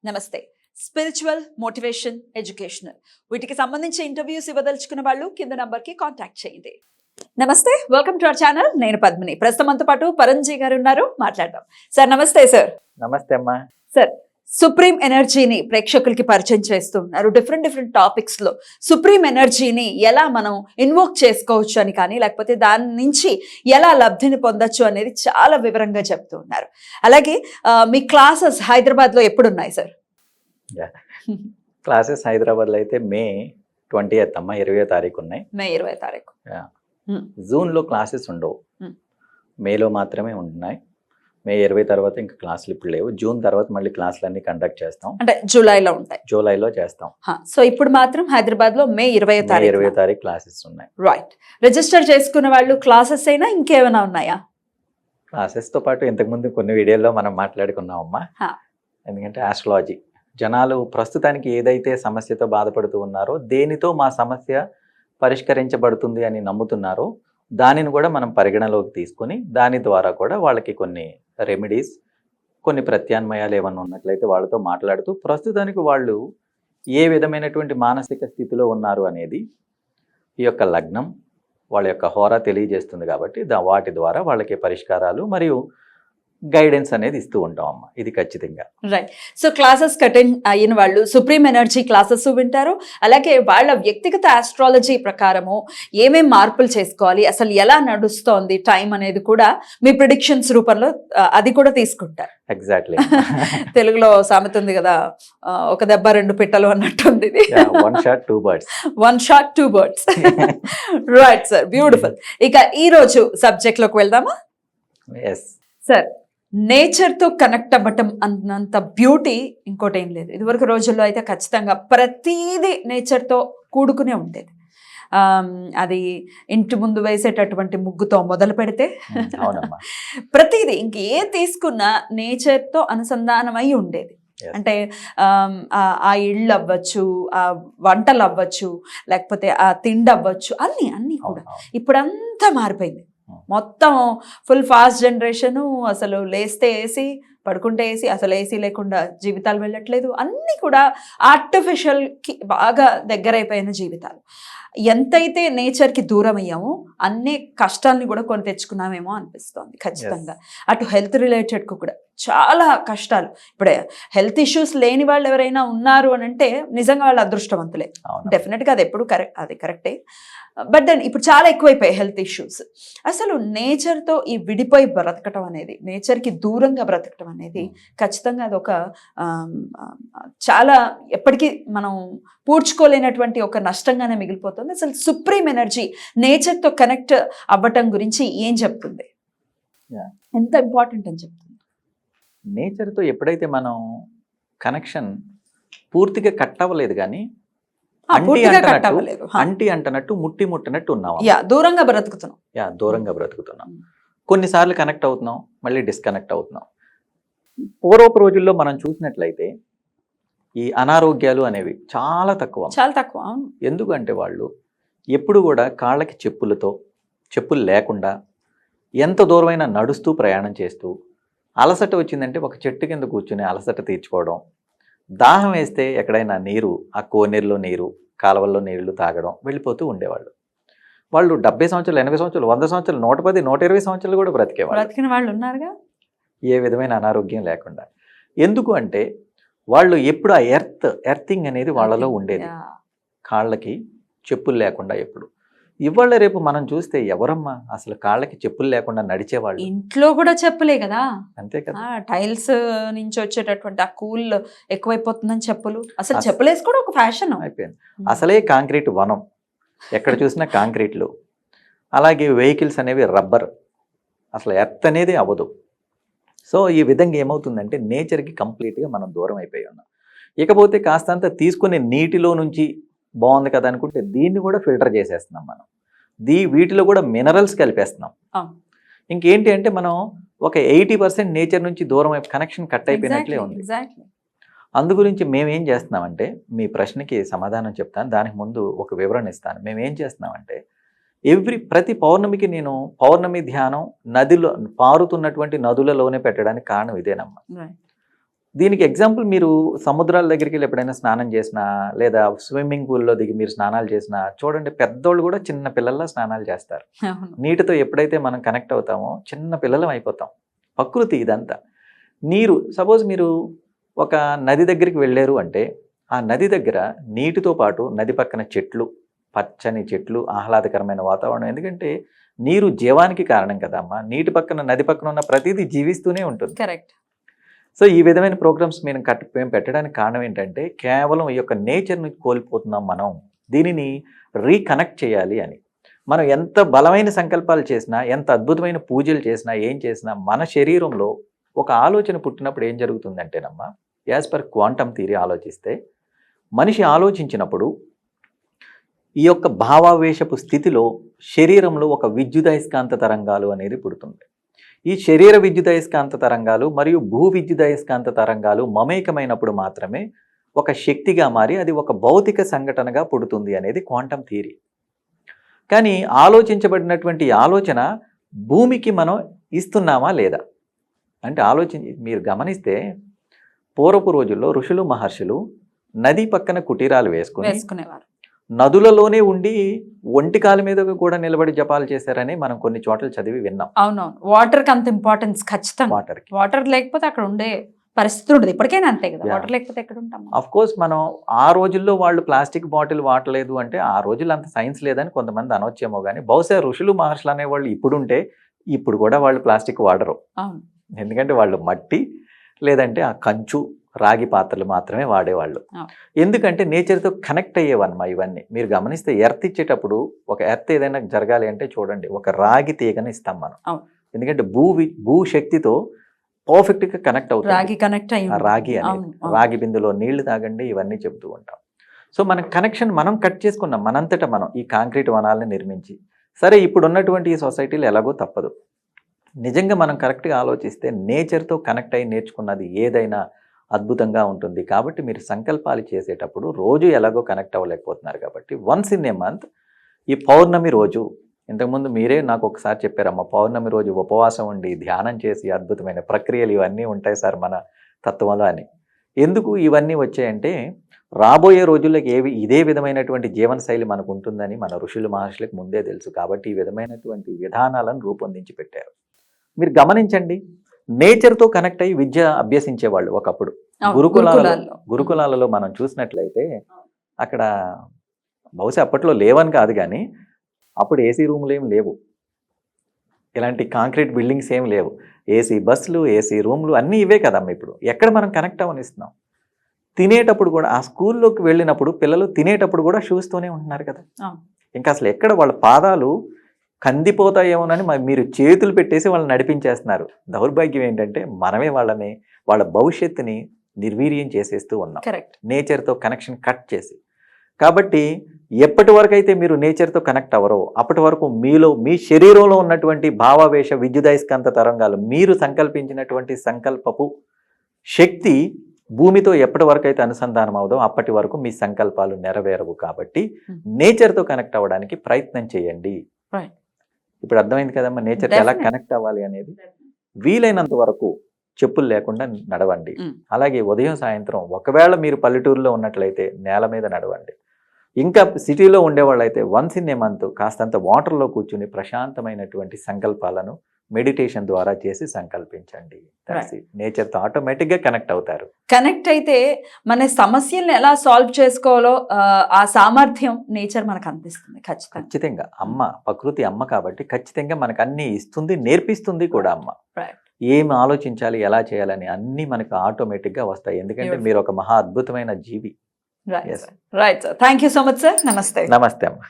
నమస్తే. Spiritual, motivation, educational వీటికి సంబంధించి ఇంటర్వ్యూస్ ఇవ్వదలుచుకున్న వాళ్ళు కింద నంబర్కి కాంటాక్ట్ చేయండి. నమస్తే, వెల్కమ్ టు అవర్ ఛానల్. నేను పద్మిని. ప్రస్తుతం మనతో పాటు పరంజీ గారు ఉన్నారు, మాట్లాడదాం. సార్ నమస్తే. సార్ నమస్తే అమ్మా. సార్, సుప్రీం ఎనర్జీని ప్రేక్షకులకి పరిచయం చేస్తున్నారు. డిఫరెంట్ టాపిక్స్ లో సుప్రీం ఎనర్జీని ఎలా మనం ఇన్వోక్ చేసుకోవచ్చు అని కానీ, లేకపోతే దాని నుంచి ఎలా లబ్ధిని పొందొచ్చు అనేది చాలా వివరంగా చెప్తూ ఉన్నారు. అలాగే మీ క్లాసెస్ హైదరాబాద్ లో ఎప్పుడు ఉన్నాయి సార్? క్లాసెస్ హైదరాబాద్ లో అయితే మే 20th అమ్మా, 20వ తారీఖు ఉన్నాయి. మే 20వ తారీఖు. జూన్ లో క్లాసెస్ ఉండవు, మేలో మాత్రమే ఉంటున్నాయి. మే 20 తర్వాత ఇంకా క్లాసులు ఇప్పుడు లేవు. జూన్ తర్వాత మళ్ళీ క్లాసులు అన్ని కండక్ట్ చేస్తాం. అంటే జూలైలో ఉంటాయి. జూలైలో చేస్తాం. సో ఇప్పుడు మాత్రం హైదరాబాద్ లో మే 20వ తారీఖు క్లాసెస్ ఉన్నాయి. రైట్. రిజిస్టర్ చేసుకున్న వాళ్ళు క్లాసెస్ అయినా ఇంకేమైనా ఉన్నాయా? క్లాసెస్ తో పాటు ఇంతకుముందు కొన్ని వీడియోల్లో మనం మాట్లాడుకున్నాం అమ్మా. ఎందుకంటే ఆస్ట్రాలజీ జనాలు ప్రస్తుతానికి ఏదైతే సమస్యతో బాధపడుతూ ఉన్నారో, దేనితో మా సమస్య పరిష్కరించబడుతుంది అని నమ్ముతున్నారో దానిని కూడా మనం పరిగణలోకి తీసుకొని దాని ద్వారా కూడా వాళ్ళకి కొన్ని రెమెడీస్, కొన్ని ప్రత్యామ్నాయాలు ఏమన్నా ఉన్నట్లయితే వాళ్ళతో మాట్లాడుతూ ప్రస్తుతానికి వాళ్ళు ఏ విధమైనటువంటి మానసిక స్థితిలో ఉన్నారు అనేది ఈ యొక్క లగ్నం, వాళ్ళ యొక్క హోరా తెలియజేస్తుంది. కాబట్టి వాటి ద్వారా వాళ్ళకి పరిష్కారాలు మరియు గైడెన్స్ అనేది ఇస్తూ ఉంటాం అమ్మా. ఇది ఖచ్చితంగా రైట్. సో క్లాసెస్ అటెండ్ అయిన వాళ్ళు సుప్రీం ఎనర్జీ క్లాసెస్ వింటారు. అలాగే వాళ్ళ వ్యక్తిగత ఆస్ట్రాలజీ ప్రకారము ఏమేం మార్పులు చేసుకోవాలి, అసలు ఎలా నడుస్తోంది టైం అనేది కూడా మీ ప్రిడిక్షన్స్ రూపంలో అది కూడా తీసుకుంటారు. ఎగ్జాక్ట్లీ. తెలుగులో సామెత ఉంది కదా, ఒక దెబ్బ రెండు పిట్టలు అన్నట్టుంది. ఇది one shot two birds. Right sir, beautiful. ఇక ఈ రోజు సబ్జెక్ట్ లోకి వెళ్దామా? ఎస్ సార్, నేచర్తో కనెక్ట్ అవ్వటం అన్నంత బ్యూటీ ఇంకోటి ఏం లేదు. ఇదివరకు రోజుల్లో అయితే ఖచ్చితంగా ప్రతీది నేచర్తో కూడుకునే ఉండేది. అది ఇంటి ముందు వేసేటటువంటి ముగ్గుతో మొదలు పెడితే ప్రతిదీ ఇంక ఏ తీసుకున్నా నేచర్తో అనుసంధానమై ఉండేది. అంటే ఆ ఇళ్ళు అవ్వచ్చు, ఆ వంటలు అవ్వచ్చు, లేకపోతే ఆ తిండి అవ్వచ్చు, అన్నీ కూడా ఇప్పుడంతా మారిపోయింది. మొత్తం ఫుల్ ఫాస్ట్ జనరేషను. అసలు లేస్తే ఏసీ, పడుకుంటే ఏసీ, అసలు ఏసీ లేకుండా జీవితాలు వెళ్ళట్లేదు. అన్నీ కూడా ఆర్టిఫిషియల్కి బాగా దగ్గరైపోయిన జీవితాలు. ఎంతైతే నేచర్కి దూరం అయ్యామో అన్ని కష్టాలని కూడా కొని తెచ్చుకున్నామేమో అనిపిస్తోంది ఖచ్చితంగా. అటు హెల్త్ రిలేటెడ్కు కూడా చాలా కష్టాలు. ఇప్పుడే హెల్త్ ఇష్యూస్ లేని వాళ్ళు ఎవరైనా ఉన్నారు అని అంటే నిజంగా వాళ్ళు అదృష్టవంతులే. డెఫినెట్గా అది ఎప్పుడు అది కరెక్టే. బట్ దెన్ ఇప్పుడు చాలా ఎక్కువైపోయాయి హెల్త్ ఇష్యూస్. అసలు నేచర్తో ఈ విడిపోయి బ్రతకటం అనేది, నేచర్కి దూరంగా బ్రతకటం అనేది ఖచ్చితంగా అదొక చాలా ఎప్పటికీ మనం పూడ్చుకోలేనటువంటి ఒక నష్టంగానే మిగిలిపోతుంది. అసలు సుప్రీం ఎనర్జీ నేచర్తో కనెక్ట్ అవ్వటం గురించి ఏం చెప్తుంది, ఎంత ఇంపార్టెంట్ అని చెప్తుంది? నేచర్తో ఎప్పుడైతే మనం కనెక్షన్ పూర్తిగా కట్ అవ్వలేదు, కానీ అంటి అంటనట్టు ముట్టి ముట్టనట్టు ఉన్నాం, దూరంగా బ్రతుకుతున్నాం. కొన్నిసార్లు కనెక్ట్ అవుతున్నాం, మళ్ళీ డిస్కనెక్ట్ అవుతున్నాం. పూర్వపు రోజుల్లో మనం చూసినట్లయితే ఈ అనారోగ్యాలు అనేవి చాలా తక్కువ. ఎందుకంటే వాళ్ళు ఎప్పుడు కూడా కాళ్ళకి చెప్పులు లేకుండా ఎంత దూరమైనా నడుస్తూ ప్రయాణం చేస్తూ, అలసట వచ్చిందంటే ఒక చెట్టు కింద కూర్చుని అలసట తీర్చుకోవడం, దాహం వేస్తే ఎక్కడైనా నీరు, ఆ కోనేరులో నీరు, కాలువల్లో నీళ్లు తాగడం, వెళ్ళిపోతూ ఉండేవాళ్ళు. వాళ్ళు 70 సంవత్సరాలు, 80 సంవత్సరాలు, 100 సంవత్సరాలు, 110, 120 సంవత్సరాలు కూడా బ్రతికిన వాళ్ళు ఉన్నారుగా, ఏ విధమైన అనారోగ్యం లేకుండా. ఎందుకు అంటే వాళ్ళు ఎప్పుడు ఆ ఎర్తింగ్ అనేది వాళ్ళలో ఉండేది. కాళ్ళకి చెప్పులు లేకుండా ఎప్పుడు. ఇవాళ రేపు మనం చూస్తే ఎవరమ్మా అసలు కాళ్ళకి చెప్పులు లేకుండా నడిచేవాళ్ళు? ఇంట్లో కూడా చెప్పులే కదా. అంతే కదా. టైల్స్ నుంచి వచ్చేటటువంటి ఆ కూల్ ఎక్కువైపోతుందని చెప్పులు, అసలు చెప్పులు వేసుకోవడం ఒక ఫ్యాషన్ అయిపోయింది. అసలే కాంక్రీట్ వనం, ఎక్కడ చూసినా కాంక్రీట్లు. అలాగే వెహికల్స్ అనేవి రబ్బర్, అసలు ఎర్త్ అనేది అవ్వదు. సో ఈ విధంగా ఏమవుతుందంటే నేచర్కి కంప్లీట్గా మనం దూరం అయిపోయి ఉన్నాం. ఇకపోతే కాస్తంత తీసుకునే నీటిలో నుంచి బాగుంది కదా అనుకుంటే దీన్ని కూడా ఫిల్టర్ చేసేస్తున్నాం మనం. వీటిలో కూడా మినరల్స్ కలిపేస్తున్నాం. ఇంకేంటి అంటే మనం ఒక 80% నేచర్ నుంచి దూరం అయిపోయి కనెక్షన్ కట్ అయిపోయినట్లే ఉంది. అందు గురించి మేమేం చేస్తున్నామంటే, మీ ప్రశ్నకి సమాధానం చెప్తాను, దానికి ముందు ఒక వివరణ ఇస్తాను. మేమేం చేస్తున్నామంటే ప్రతి పౌర్ణమికి నేను పౌర్ణమి ధ్యానం నదిలో పారుతున్నటువంటి నదులలోనే పెట్టడానికి కారణం ఇదేనమ్మా. దీనికి ఎగ్జాంపుల్ మీరు సముద్రాల దగ్గరికి వెళ్ళి ఎప్పుడైనా స్నానం చేసినా లేదా స్విమ్మింగ్ పూల్లో దిగి మీరు స్నానాలు చేసినా చూడండి, పెద్దోళ్ళు కూడా చిన్న పిల్లల్లా స్నానాలు చేస్తారు. నీటితో ఎప్పుడైతే మనం కనెక్ట్ అవుతామో చిన్న పిల్లలం అయిపోతాం. ప్రకృతి ఇదంతా. నీరు, సపోజ్ మీరు ఒక నది దగ్గరికి వెళ్ళారు అంటే ఆ నది దగ్గర నీటితో పాటు నది పక్కన చెట్లు, పచ్చని చెట్లు, ఆహ్లాదకరమైన వాతావరణం. ఎందుకంటే నీరు జీవానికి కారణం కదా అమ్మా. నీటి పక్కన నది పక్కన ఉన్న ప్రతిదీ జీవిస్తూనే ఉంటుంది. కరెక్ట్. సో ఈ విధమైన ప్రోగ్రామ్స్ మేము పెట్టడానికి కారణం ఏంటంటే కేవలం ఈ యొక్క నేచర్ని కోల్పోతున్నాం మనం, దీనిని రీకనెక్ట్ చేయాలి అని. మనం ఎంత బలమైన సంకల్పాలు చేసినా, ఎంత అద్భుతమైన పూజలు చేసినా, ఏం చేసినా మన శరీరంలో ఒక ఆలోచన పుట్టినప్పుడు ఏం జరుగుతుందంటేనమ్మా, యాజ్ పర్ క్వాంటమ్ థియరీ ఆలోచిస్తే మనిషి ఆలోచించినప్పుడు ఈ యొక్క భావావేశపు స్థితిలో శరీరంలో ఒక విద్యుదయస్కాంత తరంగాలు అనేది పుడుతుంది. ఈ శరీర విద్యుదయస్కాంత తరంగాలు మరియు భూ విద్యుదయస్కాంత తరంగాలు మమేకమైనప్పుడు మాత్రమే ఒక శక్తిగా మారి అది ఒక భౌతిక సంఘటనగా పుడుతుంది అనేది క్వాంటమ్ థియరీ. కానీ ఆలోచించబడినటువంటి ఆలోచన భూమికి మనం ఇస్తున్నామా లేదా అంటే మీరు గమనిస్తే పూర్వపు రోజుల్లో ఋషులు మహర్షులు నది పక్కన కుటీరాలు వేసుకునేవారు. నదులలోనే ఉండి ఒంటికాల మీద కూడా నిలబడి జపాలు చేశారని మనం కొన్ని చోట్ల చదివి విన్నాం. అవునవును. వాటర్కి అంత ఇంపార్టెన్స్ ఖచ్చితంగా. వాటర్ లేకపోతే అక్కడ ఉండే పరిస్థితి ఉండదు. ఇప్పటికైనా అంతే కదా. వాటర్ లేకపోతే ఎక్కడ ఉంటాం? అఫ్ కోర్స్ మనం ఆ రోజుల్లో వాళ్ళు ప్లాస్టిక్ బాటిల్ వాడలేదు అంటే ఆ రోజుల్లో అంత సైన్స్ లేదని కొంతమంది అనొచ్చేమో, కానీ బహుశా ఋషులు మహర్షులు అనేవాళ్ళు ఇప్పుడుంటే ఇప్పుడు కూడా వాళ్ళు ప్లాస్టిక్ వాడరు. ఎందుకంటే వాళ్ళు మట్టి లేదంటే ఆ కంచు, రాగి పాత్రలు మాత్రమే వాడేవాళ్ళు. ఎందుకంటే నేచర్తో కనెక్ట్ అయ్యేవన్నమా ఇవన్నీ. మీరు గమనిస్తే ఎర్త్ ఇచ్చేటప్పుడు, ఒక ఎర్త్ ఏదైనా జరగాలి అంటే చూడండి, ఒక రాగి తీగని ఇస్తాం మనం. ఎందుకంటే భూ శక్తితో పర్ఫెక్ట్గా కనెక్ట్ అవుతుంది. రాగి అనేది, రాగి బిందులో నీళ్లు తాగండి, ఇవన్నీ చెప్తూ ఉంటాం. సో మన కనెక్షన్ మనం కట్ చేసుకున్నాం మనంతటా మనం ఈ కాంక్రీట్ వనాలను నిర్మించి. సరే, ఇప్పుడు ఉన్నటువంటి ఈ సొసైటీలు ఎలాగో తప్పదు. నిజంగా మనం కరెక్ట్గా ఆలోచిస్తే నేచర్తో కనెక్ట్ అయ్యి నేర్చుకున్నది ఏదైనా అద్భుతంగా ఉంటుంది. కాబట్టి మీరు సంకల్పాలు చేసేటప్పుడు రోజు ఎలాగో కనెక్ట్ అవ్వలేకపోతున్నారు కాబట్టి వన్స్ ఇన్ ఏ మంత్ ఈ పౌర్ణమి రోజు, ఇంతకుముందు మీరే నాకు ఒకసారి చెప్పారమ్మ, పౌర్ణమి రోజు ఉపవాసం ఉండి ధ్యానం చేసి అద్భుతమైన ప్రక్రియలు ఇవన్నీ ఉంటాయి సార్ మన తత్వంలో అని. ఎందుకు ఇవన్నీ వచ్చాయంటే రాబోయే రోజుల్లోకి ఇదే విధమైనటువంటి జీవనశైలి మనకు ఉంటుందని మన ఋషులు మహర్షులకు ముందే తెలుసు. కాబట్టి ఈ విధమైనటువంటి విధానాలను రూపొందించి పెట్టారు. మీరు గమనించండి, నేచర్తో కనెక్ట్ అయ్యి విద్య అభ్యసించేవాళ్ళు ఒకప్పుడు. గురుకులాలలో మనం చూసినట్లయితే అక్కడ బహుశా అప్పట్లో లేవని కాదు, కానీ అప్పుడు ఏసీ రూమ్లు ఏం లేవు, ఇలాంటి కాంక్రీట్ బిల్డింగ్స్ ఏం లేవు. ఏసీ బస్సులు, ఏసీ రూమ్లు అన్నీ ఇవే కదమ్మా. ఇప్పుడు ఎక్కడ మనం కనెక్ట్ అవ్వనిస్తున్నాం? తినేటప్పుడు కూడా ఆ స్కూల్లోకి వెళ్ళినప్పుడు పిల్లలు తినేటప్పుడు కూడా షూస్తోనే ఉంటున్నారు కదా. ఇంకా అసలు ఎక్కడ వాళ్ళ పాదాలు కందిపోతాయేమోనని మీరు చేతులు పెట్టేసి వాళ్ళని నడిపించేస్తున్నారు. దౌర్భాగ్యం ఏంటంటే మనమే వాళ్ళ భవిష్యత్తుని నిర్వీర్యం చేసేస్తూ ఉన్నాం నేచర్తో కనెక్షన్ కట్ చేసి. కాబట్టి ఎప్పటి వరకు అయితే మీరు నేచర్తో కనెక్ట్ అవ్వరో అప్పటి వరకు మీ శరీరంలో ఉన్నటువంటి భావావేశ విద్యుదయస్కాంత తరంగాలు, మీరు సంకల్పించినటువంటి సంకల్పపు శక్తి భూమితో ఎప్పటి వరకు అయితే అనుసంధానం అవుదో అప్పటి వరకు మీ సంకల్పాలు నెరవేరవు. కాబట్టి నేచర్తో కనెక్ట్ అవ్వడానికి ప్రయత్నం చేయండి. ఇప్పుడు అర్థమైంది కదమ్మా నేచర్తో ఎలా కనెక్ట్ అవ్వాలి అనేది. వీలైనంత వరకు చెప్పులు లేకుండా నడవండి. అలాగే ఉదయం సాయంత్రం ఒకవేళ మీరు పల్లెటూరులో ఉన్నట్లయితే నేల మీద నడవండి. ఇంకా సిటీలో ఉండేవాళ్ళైతే వన్స్ ఇన్ ఏ మంత్ కాస్తంత వాటర్లో కూర్చుని ప్రశాంతమైనటువంటి సంకల్పాలను మెడిటేషన్ ద్వారా చేసి సంకల్పించండి. నేచర్తో ఆటోమేటిక్గా కనెక్ట్ అవుతారు. కనెక్ట్ అయితే మన సమస్యలను ఎలా సాల్వ్ చేసుకోవాలో ఆ సామర్థ్యం నేచర్ మనకు అందిస్తుంది. ఖచ్చితంగా అమ్మ, ప్రకృతి అమ్మ కాబట్టి ఖచ్చితంగా మనకు అన్ని ఇస్తుంది, నేర్పిస్తుంది కూడా అమ్మ. ఏం ఆలోచించాలి, ఎలా చేయాలని అన్ని మనకు ఆటోమేటిక్గా వస్తాయి. ఎందుకంటే మీరు ఒక మహా అద్భుతమైన జీవి. Right sir. Thank you so much sir. నమస్తే. నమస్తే అమ్మ.